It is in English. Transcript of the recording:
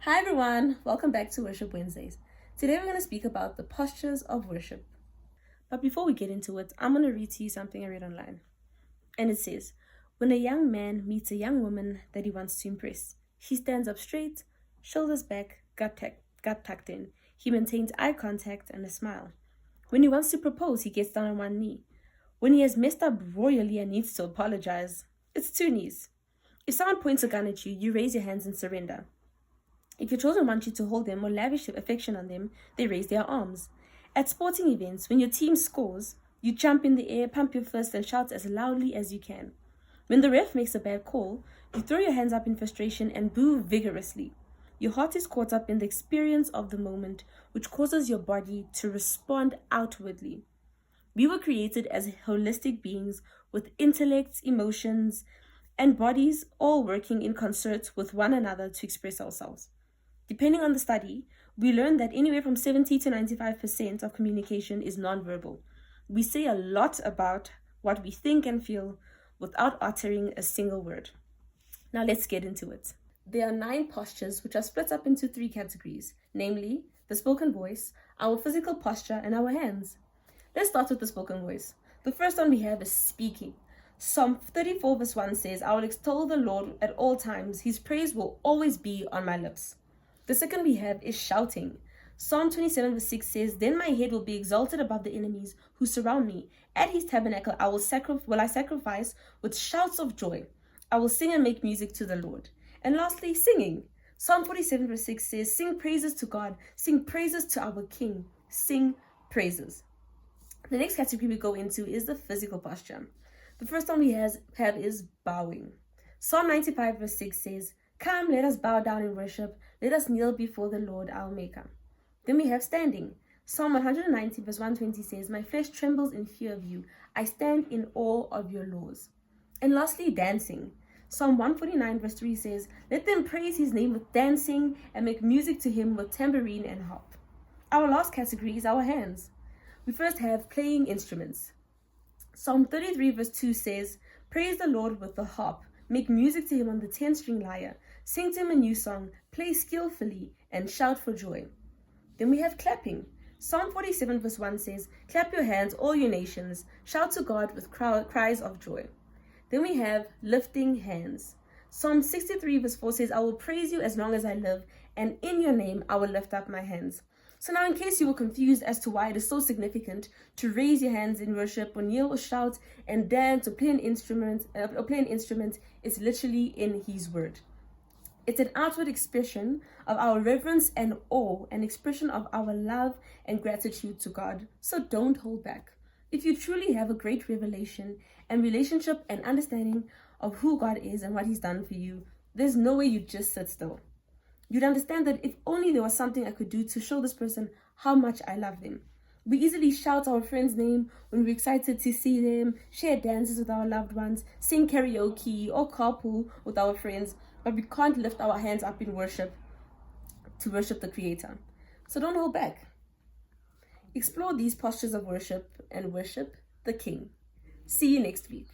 Hi everyone, welcome back to Worship Wednesdays. Today we're going to speak about the postures of worship. But before we get into it, I'm going to read to you something I read online. And it says, when a young man meets a young woman that he wants to impress, he stands up straight, shoulders back, gut tucked in. He maintains eye contact and a smile. When he wants to propose, he gets down on one knee. When he has messed up royally and needs to apologize, it's two knees. If someone points a gun at you, you raise your hands and surrender. If your children want you to hold them or lavish affection on them, they raise their arms. At sporting events, when your team scores, you jump in the air, pump your fist, and shout as loudly as you can. When the ref makes a bad call, you throw your hands up in frustration and boo vigorously. Your heart is caught up in the experience of the moment, which causes your body to respond outwardly. We were created as holistic beings with intellects, emotions, and bodies all working in concert with one another to express ourselves. Depending on the study, we learned that anywhere from 70 to 95% of communication is nonverbal. We say a lot about what we think and feel without uttering a single word. Now let's get into it. There are 9 postures which are split up into 3 categories, namely the spoken voice, our physical posture, and our hands. Let's start with the spoken voice. The first one we have is speaking. Psalm 34 verse 1 says, I will extol the Lord at all times. His praise will always be on my lips. The second we have is shouting. Psalm 27 verse 6 says, then my head will be exalted above the enemies who surround me. At his tabernacle I will sacrifice with shouts of joy. I will sing and make music to the Lord. And lastly, singing. Psalm 47 verse 6 says, sing praises to God. Sing praises to our King. Sing praises. The next category we go into is the physical posture. The first one we have is bowing. Psalm 95 verse 6 says, come, let us bow down in worship. Let us kneel before the Lord our Maker. Then we have standing. Psalm 190 verse 120 says, my flesh trembles in fear of you. I stand in awe of your laws. And lastly, dancing. Psalm 149 verse 3 says, let them praise his name with dancing and make music to him with tambourine and harp. Our last category is our hands. We first have playing instruments. Psalm 33 verse 2 says, praise the Lord with the harp. Make music to him on the 10-string lyre. Sing to him a new song. Play skillfully and shout for joy. Then we have clapping. Psalm 47 verse 1 says, clap your hands, all you nations. Shout to God with cries of joy. Then we have lifting hands. Psalm 63 verse 4 says, I will praise you as long as I live, and in your name I will lift up my hands. So now, in case you were confused as to why it is so significant to raise your hands in worship, or kneel, or shout, and dance, or play an instrument, it's literally in His Word. It's an outward expression of our reverence and awe, an expression of our love and gratitude to God. So don't hold back. If you truly have a great revelation and relationship and understanding of who God is and what He's done for you, there's no way you just sit still. You'd understand that if only there was something I could do to show this person how much I love them. We easily shout our friend's name when we're excited to see them, share dances with our loved ones, sing karaoke or carpool with our friends, but we can't lift our hands up in worship to worship the Creator. So don't hold back. Explore these postures of worship and worship the King. See you next week.